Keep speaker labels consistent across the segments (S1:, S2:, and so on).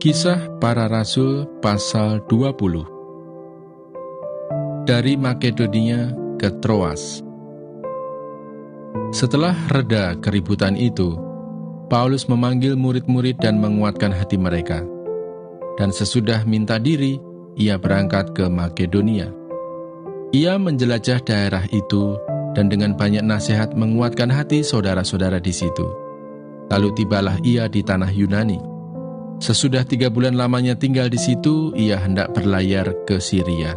S1: Kisah Para Rasul pasal 20. Dari Makedonia ke Troas. Setelah reda keributan itu, Paulus memanggil murid-murid dan menguatkan hati mereka. Dan sesudah minta diri, ia berangkat ke Makedonia. Ia menjelajah daerah itu dan dengan banyak nasihat menguatkan hati saudara-saudara di situ. Lalu tibalah ia di tanah Yunani. Sesudah 3 bulan lamanya tinggal di situ, ia hendak berlayar ke Syria.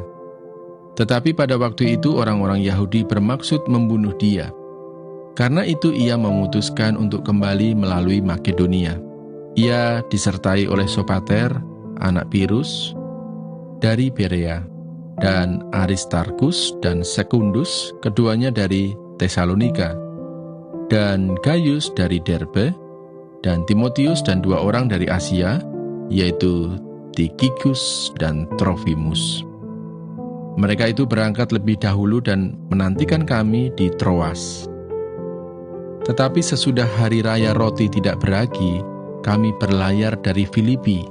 S1: Tetapi pada waktu itu orang-orang Yahudi bermaksud membunuh dia. Karena itu ia memutuskan untuk kembali melalui Makedonia. Ia disertai oleh Sopater, anak Pirus, dari Berea, dan Aristarkus dan Sekundus, keduanya dari Tesalonika, dan Gaius dari Derbe, dan Timotius dan 2 orang dari Asia, yaitu Tikhikus dan Trofimus. Mereka itu berangkat lebih dahulu dan menantikan kami di Troas. Tetapi sesudah hari raya roti tidak beragi, kami berlayar dari Filipi,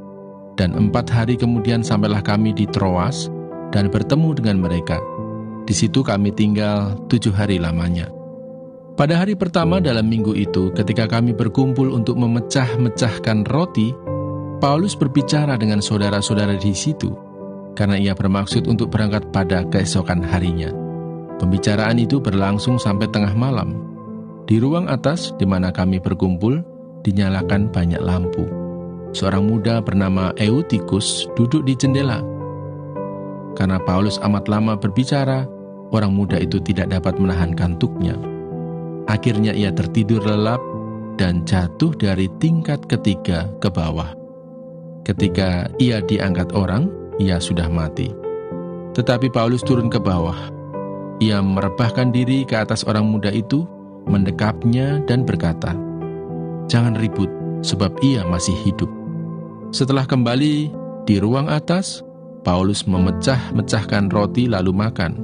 S1: dan 4 hari kemudian sampailah kami di Troas dan bertemu dengan mereka. Di situ kami tinggal 7 hari lamanya. Pada hari pertama dalam minggu itu, ketika kami berkumpul untuk memecah-mecahkan roti, Paulus berbicara dengan saudara-saudara di situ, karena ia bermaksud untuk berangkat pada keesokan harinya. Pembicaraan itu berlangsung sampai tengah malam. Di ruang atas di mana kami berkumpul, dinyalakan banyak lampu. Seorang muda bernama Eutikus duduk di jendela. Karena Paulus amat lama berbicara, orang muda itu tidak dapat menahan kantuknya. Akhirnya ia tertidur lelap dan jatuh dari tingkat ketiga ke bawah. Ketika ia diangkat orang, ia sudah mati. Tetapi Paulus turun ke bawah. Ia merebahkan diri ke atas orang muda itu, mendekapnya dan berkata, "Jangan ribut, sebab ia masih hidup." Setelah kembali di ruang atas, Paulus memecah-mecahkan roti lalu makan.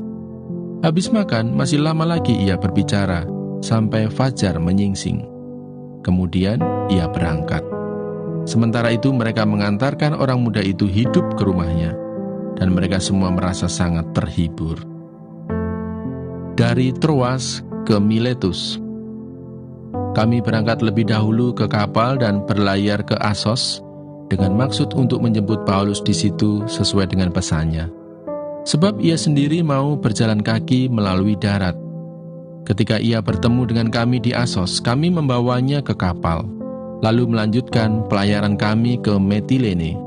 S1: Habis makan, masih lama lagi ia berbicara, sampai fajar menyingsing. Kemudian ia berangkat. Sementara itu mereka mengantarkan orang muda itu hidup ke rumahnya, dan mereka semua merasa sangat terhibur. Dari Troas ke Miletus. Kami berangkat lebih dahulu ke kapal dan berlayar ke Asos dengan maksud untuk menjemput Paulus di situ sesuai dengan pesannya. Sebab ia sendiri mau berjalan kaki melalui darat. Ketika ia bertemu dengan kami di Asos, kami membawanya ke kapal, lalu melanjutkan pelayaran kami ke Metilene.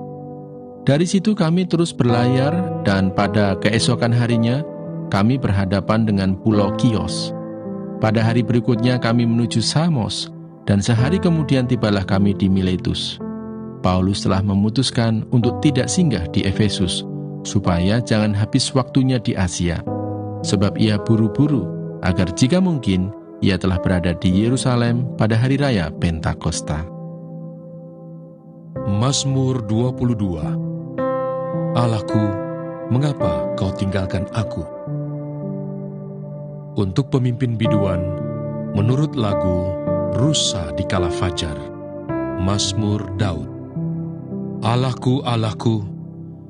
S1: Dari situ kami terus berlayar, dan pada keesokan harinya, kami berhadapan dengan Pulau Kios. Pada hari berikutnya kami menuju Samos, dan sehari kemudian tibalah kami di Miletus. Paulus telah memutuskan untuk tidak singgah di Efesus, supaya jangan habis waktunya di Asia, sebab ia buru-buru agar jika mungkin ia telah berada di Yerusalem pada hari raya Pentakosta.
S2: Mazmur 22. Allahku, mengapa kau tinggalkan aku? Untuk pemimpin biduan, menurut lagu Rusa di kala fajar, Mazmur Daud. Allahku, Allahku,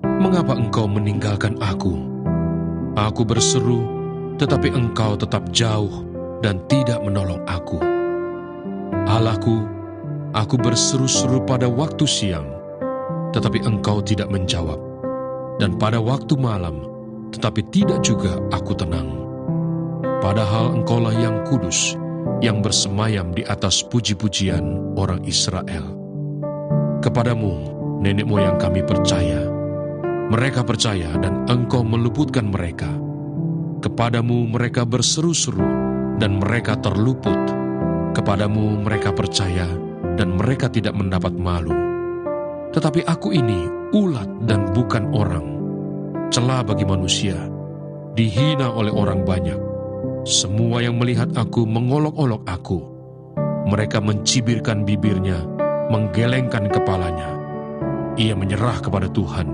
S2: mengapa engkau meninggalkan aku? Aku berseru, tetapi engkau tetap jauh dan tidak menolong aku. Allahku, aku berseru-seru pada waktu siang, tetapi engkau tidak menjawab. Dan pada waktu malam, tetapi tidak juga aku tenang. Padahal engkaulah yang kudus, yang bersemayam di atas puji-pujian orang Israel. Kepadamu, nenek moyang kami percaya. Mereka percaya dan engkau meluputkan mereka. Kepadamu mereka berseru-seru, dan mereka terluput. Kepadamu mereka percaya, dan mereka tidak mendapat malu. Tetapi aku ini ulat dan bukan orang, celah bagi manusia, dihina oleh orang banyak. Semua yang melihat aku mengolok-olok aku. Mereka mencibirkan bibirnya, menggelengkan kepalanya. Ia menyerah kepada Tuhan,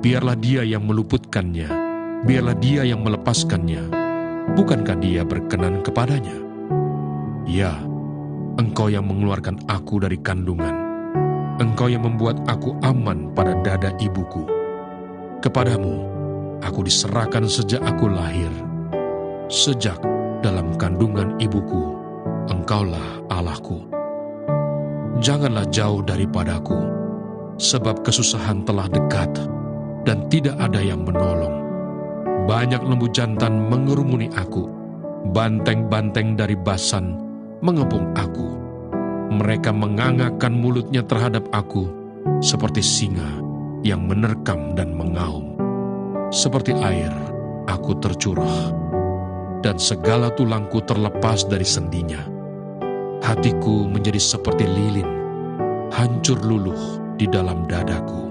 S2: biarlah dia yang meluputkannya. Biarlah dia yang melepaskannya. Bukankah dia berkenan kepadanya? Ya, engkau yang mengeluarkan aku dari kandungan. Engkau yang membuat aku aman pada dada ibuku. Kepadamu, aku diserahkan sejak aku lahir. Sejak dalam kandungan ibuku, Engkaulah Allahku. Janganlah jauh daripadaku, sebab kesusahan telah dekat, dan tidak ada yang menolong. Banyak lembu jantan mengerumuni aku, banteng-banteng dari Basan mengepung aku. Mereka mengangakkan mulutnya terhadap aku, seperti singa yang menerkam dan mengaum. Seperti air, aku tercurah, dan segala tulangku terlepas dari sendinya. Hatiku menjadi seperti lilin, hancur luluh di dalam dadaku.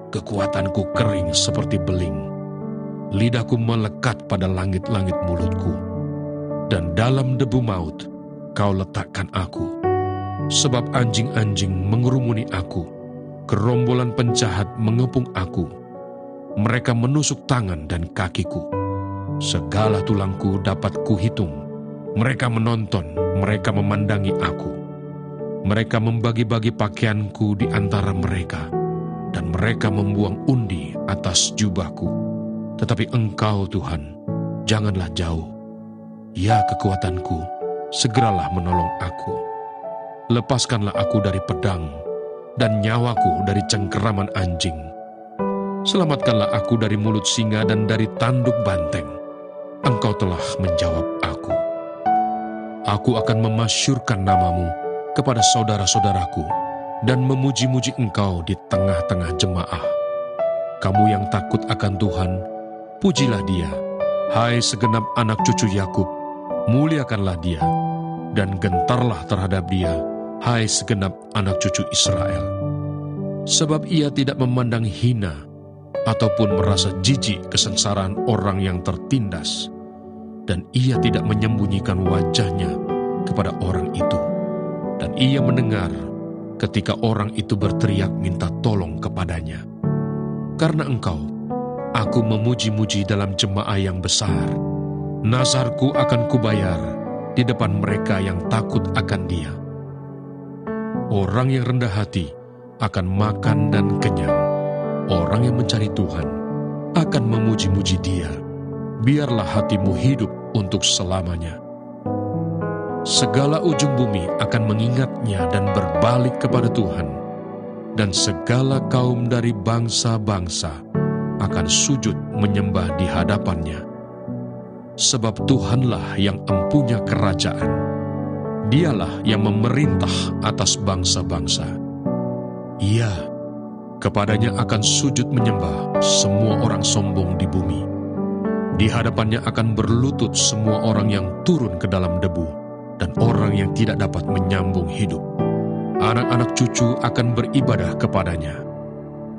S2: Kekuatanku kering seperti beling. Lidahku melekat pada langit-langit mulutku, dan dalam debu maut Kau letakkan aku. Sebab anjing-anjing mengerumuni aku, gerombolan penjahat mengepung aku. Mereka menusuk tangan dan kakiku. Segala tulangku dapat kuhitung. Mereka menonton, mereka memandangi aku. Mereka membagi-bagi pakaianku di antara mereka, dan mereka membuang undi atas jubahku. Tetapi Engkau, Tuhan, janganlah jauh. Ya kekuatanku, segeralah menolong aku. Lepaskanlah aku dari pedang, dan nyawaku dari cengkeraman anjing. Selamatkanlah aku dari mulut singa dan dari tanduk banteng. Engkau telah menjawab aku. Aku akan memasyurkan namamu kepada saudara-saudaraku, dan memuji-muji Engkau di tengah-tengah jemaah. Kamu yang takut akan Tuhan, pujilah Dia. Hai segenap anak cucu Yakub, muliakanlah Dia, dan gentarlah terhadap Dia, hai segenap anak cucu Israel. Sebab Ia tidak memandang hina, ataupun merasa jijik kesengsaraan orang yang tertindas, dan Ia tidak menyembunyikan wajahnya kepada orang itu. Dan Ia mendengar ketika orang itu berteriak minta tolong kepadanya. Karena Engkau, aku memuji-muji dalam jemaah yang besar. Nazarku akan kubayar di depan mereka yang takut akan Dia. Orang yang rendah hati akan makan dan kenyang. Orang yang mencari Tuhan akan memuji-muji Dia. Biarlah hatimu hidup untuk selamanya. Segala ujung bumi akan mengingatnya dan berbalik kepada Tuhan. Dan segala kaum dari bangsa-bangsa akan sujud menyembah di hadapannya. Sebab Tuhanlah yang empunya kerajaan. Dialah yang memerintah atas bangsa-bangsa. Ia, kepadanya akan sujud menyembah semua orang sombong di bumi. Di hadapannya akan berlutut semua orang yang turun ke dalam debu, dan orang yang tidak dapat menyambung hidup. Anak-anak cucu akan beribadah kepadanya,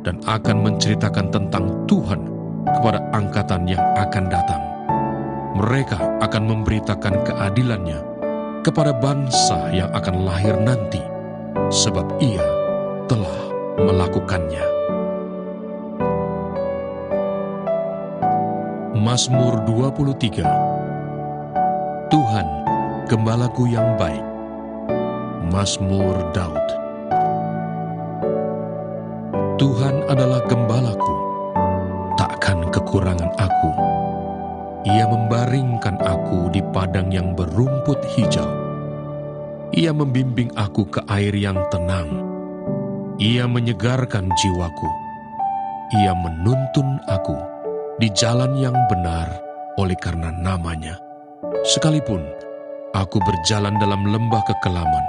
S2: dan akan menceritakan tentang Tuhan kepada angkatan yang akan datang. Mereka akan memberitakan keadilannya kepada bangsa yang akan lahir nanti, sebab Ia telah melakukannya. Mazmur 23. Tuhan, gembalaku yang baik. Mazmur Daud. Tuhan adalah gembalaku, takkan kekurangan aku. Ia membaringkan aku di padang yang berumput hijau. Ia membimbing aku ke air yang tenang. Ia menyegarkan jiwaku. Ia menuntun aku di jalan yang benar oleh karena nama-Nya. Sekalipun aku berjalan dalam lembah kekelaman,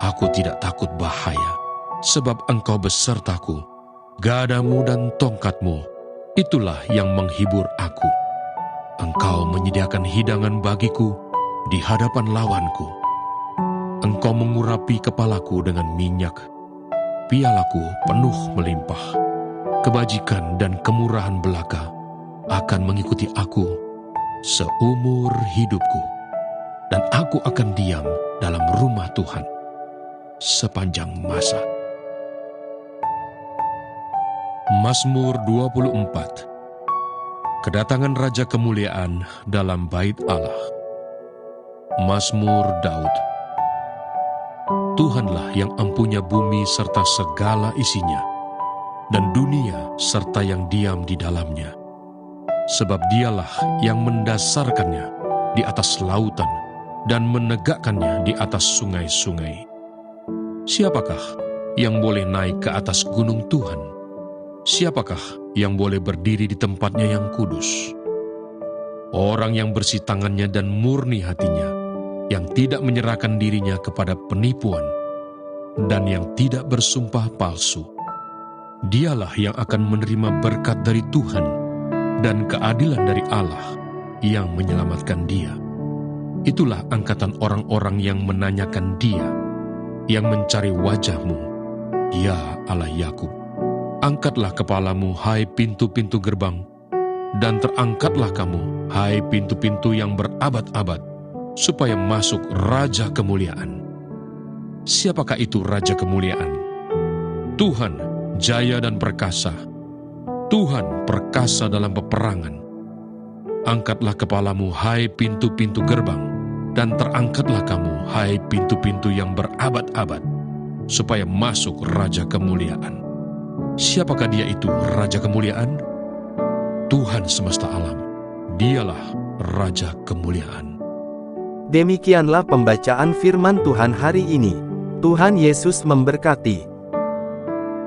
S2: aku tidak takut bahaya, sebab Engkau besertaku. Gadamu dan tongkatmu, itulah yang menghibur aku. Engkau menyediakan hidangan bagiku di hadapan lawanku. Engkau mengurapi kepalaku dengan minyak. Pialaku penuh melimpah. Kebajikan dan kemurahan belaka akan mengikuti aku seumur hidupku. Dan aku akan diam dalam rumah Tuhan sepanjang masa. Mazmur 24. Kedatangan Raja Kemuliaan dalam bait Allah. Mazmur Daud. Tuhanlah yang empunya bumi serta segala isinya, dan dunia serta yang diam di dalamnya. Sebab Dialah yang mendasarkannya di atas lautan dan menegakkannya di atas sungai-sungai. Siapakah yang boleh naik ke atas gunung Tuhan? Siapakah yang boleh berdiri di tempatnya yang kudus? Orang yang bersih tangannya dan murni hatinya, yang tidak menyerahkan dirinya kepada penipuan, dan yang tidak bersumpah palsu. Dialah yang akan menerima berkat dari Tuhan dan keadilan dari Allah yang menyelamatkan dia. Itulah angkatan orang-orang yang menanyakan dia, yang mencari wajah-Mu, ya Allah Yakub. Angkatlah kepalamu, hai pintu-pintu gerbang, dan terangkatlah kamu, hai pintu-pintu yang berabad-abad, supaya masuk Raja Kemuliaan. Siapakah itu Raja Kemuliaan? Tuhan, jaya dan perkasa. Tuhan, perkasa dalam peperangan. Angkatlah kepalamu, hai pintu-pintu gerbang, dan terangkatlah kamu, hai pintu-pintu yang berabad-abad, supaya masuk Raja Kemuliaan. Siapakah dia itu, Raja Kemuliaan? Tuhan semesta alam. Dialah Raja Kemuliaan.
S3: Demikianlah pembacaan firman Tuhan hari ini. Tuhan Yesus memberkati.